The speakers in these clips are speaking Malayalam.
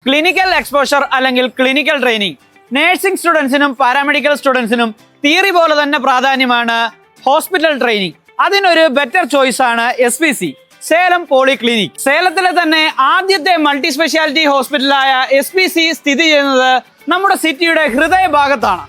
ക്ലിനിക്കൽ എക്സ്പോഷർ അല്ലെങ്കിൽ ക്ലിനിക്കൽ ട്രെയിനിങ് നഴ്സിംഗ് സ്റ്റുഡൻസിനും പാരാമെഡിക്കൽ സ്റ്റുഡൻസിനും തിയറി പോലെ തന്നെ പ്രാധാന്യമാണ് ഹോസ്പിറ്റൽ ട്രെയിനിങ്. അതിനൊരു ബെറ്റർ ചോയ്സ് ആണ് SPC സേലം പോളിക്ലിനിക്. സേലത്തിലെ തന്നെ ആദ്യത്തെ മൾട്ടി സ്പെഷ്യാലിറ്റി ഹോസ്പിറ്റലായ SPC സ്ഥിതി ചെയ്യുന്നത് നമ്മുടെ സിറ്റിയുടെ ഹൃദയഭാഗത്താണ്.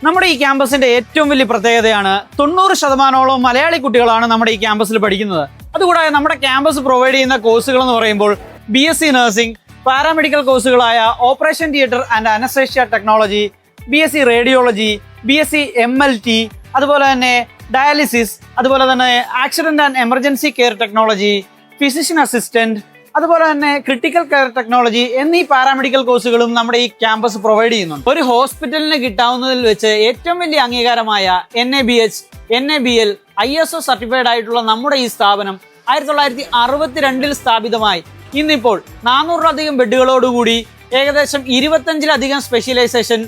നമ്മുടെ ഈ ക്യാമ്പസിന്റെ ഏറ്റവും വലിയ പ്രത്യേകതയാണ് 90% മലയാളി കുട്ടികളാണ് നമ്മുടെ ഈ ക്യാമ്പസിൽ പഠിക്കുന്നത്. അതുകൂടാതെ നമ്മുടെ ക്യാമ്പസ് പ്രൊവൈഡ് ചെയ്യുന്ന കോഴ്സുകൾ എന്ന് പറയുമ്പോൾ BSc നഴ്സിംഗ്, പാരാമെഡിക്കൽ കോഴ്സുകളായ operation theatre and anaesthesia technology, BSc radiology, BSc MLT, അതുപോലെ തന്നെ ഡയാലിസിസ്, അതുപോലെ തന്നെ accident and emergency care technology, physician assistant, അതുപോലെ തന്നെ ക്രിട്ടിക്കൽ കെയർ ടെക്നോളജി എന്നീ പാരാമെഡിക്കൽ കോഴ്സുകളും നമ്മുടെ ഈ ക്യാമ്പസ് പ്രൊവൈഡ് ചെയ്യുന്നുണ്ട്. ഒരു ഹോസ്പിറ്റലിന് കിട്ടാവുന്നതിൽ വെച്ച് ഏറ്റവും വലിയ അംഗീകാരമായ NABH, NABL, ISO സർട്ടിഫൈഡ് ആയിട്ടുള്ള നമ്മുടെ ഈ സ്ഥാപനം 1962 സ്ഥാപിതമായി ഇന്നിപ്പോൾ 400-ലധികം ബെഡുകളോടുകൂടി ഏകദേശം 25-ലധികം സ്പെഷ്യലൈസേഷൻ,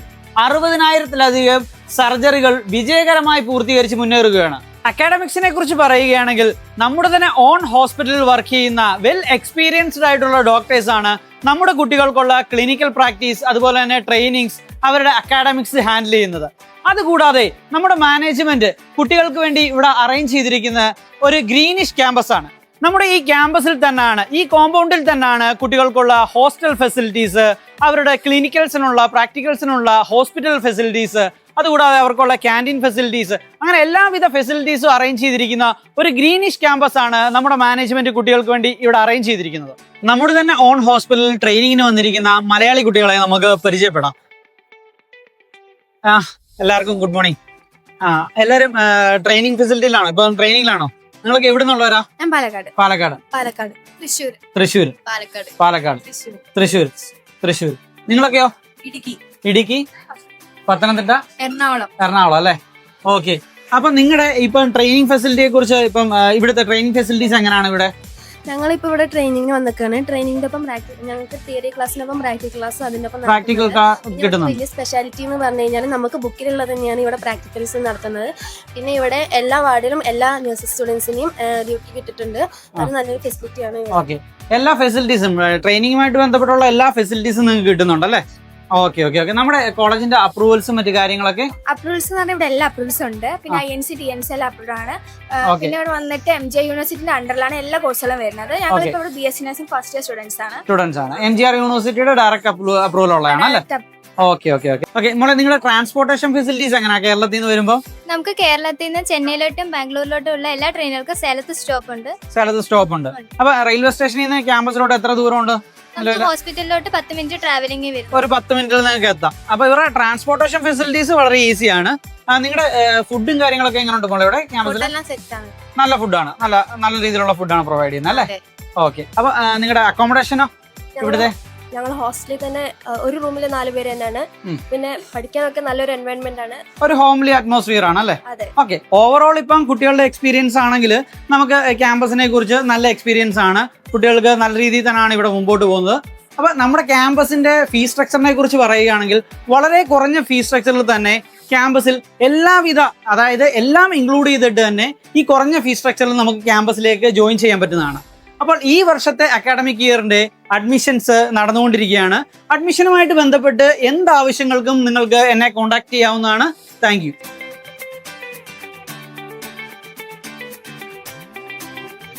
60,000-ലധികം സർജറികൾ വിജയകരമായി പൂർത്തീകരിച്ച് മുന്നേറുകയാണ്. അക്കാഡമിക്സിനെ കുറിച്ച് പറയുകയാണെങ്കിൽ നമ്മുടെ തന്നെ ഓൺ ഹോസ്പിറ്റലിൽ വർക്ക് ചെയ്യുന്ന വെൽ എക്സ്പീരിയൻസ്ഡ് ആയിട്ടുള്ള ഡോക്ടേഴ്സ് ആണ് നമ്മുടെ കുട്ടികൾക്കുള്ള ക്ലിനിക്കൽ പ്രാക്ടീസ്, അതുപോലെ തന്നെ ട്രെയിനിങ്സ്, അവരുടെ അക്കാഡമിക്സ് ഹാൻഡിൽ ചെയ്യുന്നത്. അതുകൂടാതെ നമ്മുടെ മാനേജ്മെന്റ് കുട്ടികൾക്ക് വേണ്ടി ഇവിടെ അറേഞ്ച് ചെയ്തിരിക്കുന്ന ഒരു ഗ്രീനിഷ് ക്യാമ്പസ് ആണ്. നമ്മുടെ ഈ ക്യാമ്പസിൽ തന്നെയാണ്, ഈ കോമ്പൗണ്ടിൽ തന്നെയാണ് കുട്ടികൾക്കുള്ള ഹോസ്റ്റൽ ഫെസിലിറ്റീസ്, അവരുടെ ക്ലിനിക്കൽസിനുള്ള പ്രാക്ടിക്കൽസിനുള്ള ഹോസ്പിറ്റൽ ഫെസിലിറ്റീസ്, അതുകൂടാതെ അവർക്കുള്ള ക്യാൻറ്റീൻ ഫെസിലിറ്റീസ്, അങ്ങനെ എല്ലാവിധ ഫെസിലിറ്റീസും അറേഞ്ച് ചെയ്തിരിക്കുന്ന ഒരു ഗ്രീനിഷ് ക്യാമ്പസ് ആണ് നമ്മുടെ മാനേജ്മെന്റ് കുട്ടികൾക്ക് വേണ്ടി ഇവിടെ അറേഞ്ച് ചെയ്തിരിക്കുന്നത്. നമ്മുടെ തന്നെ ഓൺ ഹോസ്പിറ്റലിൽ ട്രെയിനിങ്ങിന് വന്നിരിക്കുന്ന മലയാളി കുട്ടികളെ നമുക്ക് പരിചയപ്പെടാം. എല്ലാവർക്കും ഗുഡ് മോർണിംഗ്. എല്ലാവരും ട്രെയിനിങ് ഫെസിലിറ്റിയിലാണോ? ഇപ്പൊ ട്രെയിനിങ്ങിലാണോ? നിങ്ങളൊക്കെ എവിടെ നിന്നുള്ളവരാ? പാലക്കാട്, തൃശ്ശൂർ. നിങ്ങളൊക്കെയോ? ഇടുക്കി, പത്തനംതിട്ട, എറണാകുളം അല്ലേ? ഓക്കെ. അപ്പൊ നിങ്ങളുടെ ഇപ്പം ട്രെയിനിങ് ഫെസിലിറ്റിയെ കുറിച്ച്, ഇപ്പം ഇവിടുത്തെ ട്രെയിനിങ് ഫെസിലിറ്റീസ് എങ്ങനെയാണ് ഇവിടെ? ഞങ്ങളിപ്പോ ഇവിടെ ട്രെയിനിങ്ങിന് വന്നിക്കാണ്. ട്രെയിനിങ്ങിന്റെ ഒപ്പം ഞങ്ങൾക്ക് തിയറി ക്ലാസ്സിനൊപ്പം പ്രാക്ടിക്കൽ ക്ലാസ്, അതിന്റെ ഒപ്പം വലിയ സ്പെഷ്യാലിറ്റി എന്ന് പറഞ്ഞു കഴിഞ്ഞാൽ നമുക്ക് ബുക്കിലുള്ളത് തന്നെയാണ് ഇവിടെ പ്രാക്ടിക്കൽസ് നടത്തുന്നത്. പിന്നെ ഇവിടെ എല്ലാ വാർഡിലും എല്ലാ നഴ്സിംഗ് സ്റ്റുഡൻസിനെയും ഡ്യൂട്ടി കിട്ടിയിട്ടുണ്ട്. അത് നല്ലൊരു ഫെസിലിറ്റിയാണ്. ഓക്കെ. എല്ലാ ഫെസിലിറ്റീസും ട്രെയിനിങ്ങുമായിട്ട് ബന്ധപ്പെട്ടുള്ള എല്ലാ ഫെസിലിറ്റീസും നിങ്ങൾക്ക് കിട്ടുന്നുണ്ട് അല്ലേ? ഓക്കെ. നമ്മുടെ കോളേജിന്റെ അപ്രൂവൽസും മറ്റു കാര്യങ്ങളൊക്കെ? അപ്രൂവൽസ് എന്ന് പറഞ്ഞാൽ ഇവിടെ എല്ലാ അപ്രൂവൽസും ഉണ്ട്. പിന്നെ INC TNC എല്ലാം അപ്രൂവ്ഡ് ആണ്. പിന്നെ ഇവിടെ വന്നിട്ട് MGR യൂണിവേഴ്സിറ്റിന്റെ അണ്ടറിലാണ് എല്ലാ കോഴ്സുകളും വരുന്നത്. ഞങ്ങളിപ്പോ ഇവിടെ BSc nursing first year students ആണ്. MGR യൂണിവേഴ്സിറ്റിയുടെ ഡയറക്റ്റ് അപ്രൂവൽ ഉള്ളതാണ് അല്ലേ? ഓക്കെ. മോളെ, നിങ്ങളുടെ ട്രാൻസ്പോർട്ടേഷൻ ഫെസിലിറ്റീസ് എങ്ങനെയാ കേരളത്തിൽ നിന്ന് വരുമ്പോൾ? നമുക്ക് കേരളത്തിൽ നിന്ന് ചെന്നൈയിലോട്ടും ബാംഗ്ലൂരിലോട്ടും ഉള്ള എല്ലാ ട്രെയിനുകൾക്കും സേലത്ത് സ്റ്റോപ്പ് ഉണ്ട്. അപ്പൊ റെയിൽവേ സ്റ്റേഷനിൽ നിന്ന് ക്യാമ്പസിലോട്ട് എത്ര ദൂരമുണ്ട്? ഹോസ്പിറ്റലിലോട്ട് 10 മിനിറ്റ് ട്രാവലിംഗ് വരും. ഒരു 10 മിനിറ്റിൽ നിങ്ങൾക്ക് എത്താം. അപ്പൊ ഇവരുടെ ട്രാൻസ്പോർട്ടേഷൻ ഫെസിലിറ്റീസ് വളരെ ഈസിയാണ്. നിങ്ങളുടെ ഫുഡും കാര്യങ്ങളൊക്കെ എങ്ങനെയുണ്ട് മോളെ ഇവിടെ ക്യാമ്പസിൽ? നല്ല ഫുഡാണ്, നല്ല രീതിയിലുള്ള ഫുഡാണ് പ്രൊവൈഡ് ചെയ്യുന്നത് അല്ലേ? ഓക്കെ. അപ്പൊ നിങ്ങളുടെ അക്കോമഡേഷനോ ഇവിടുത്തെ? ഞങ്ങൾ ഹോസ്റ്റലിൽ തന്നെ ഒരു റൂമിൽ 4 പേര് തന്നെയാണ്. പിന്നെ പഠിക്കാനൊക്കെ നല്ലൊരു എൻവയോൺമെന്റ് ആണ്, ഒരു ഹോംലി അറ്റ്മോസ്ഫിയർ ആണ് അല്ലേ? ഓക്കെ. ഓവറോൾ ഇപ്പം കുട്ടികളുടെ എക്സ്പീരിയൻസ് ആണെങ്കിൽ നമുക്ക് ക്യാമ്പസിനെ കുറിച്ച് നല്ല എക്സ്പീരിയൻസ് ആണ്. കുട്ടികൾക്ക് നല്ല രീതിയിൽ തന്നെയാണ് ഇവിടെ മുമ്പോട്ട് പോകുന്നത്. അപ്പൊ നമ്മുടെ ക്യാമ്പസിന്റെ ഫീസ് സ്ട്രക്ചറിനെ കുറിച്ച് പറയുകയാണെങ്കിൽ വളരെ കുറഞ്ഞ ഫീസ് സ്ട്രക്ചറിൽ തന്നെ ക്യാമ്പസിൽ എല്ലാവിധ, അതായത് എല്ലാം ഇൻക്ലൂഡ് ചെയ്തിട്ട് തന്നെ ഈ കുറഞ്ഞ ഫീസ് സ്ട്രക്ചറിൽ നമുക്ക് ക്യാമ്പസിലേക്ക് ജോയിൻ ചെയ്യാൻ പറ്റുന്നതാണ്. അപ്പോൾ ഈ വർഷത്തെ അക്കാഡമിക് ഇയറിന്റെ അഡ്മിഷൻസ് നടന്നുകൊണ്ടിരിക്കുകയാണ്. അഡ്മിഷനുമായിട്ട് ബന്ധപ്പെട്ട് എന്താവശ്യങ്ങൾക്കും നിങ്ങൾക്ക് എന്നെ കോൺടാക്ട് ചെയ്യാവുന്നതാണ്. Thank you.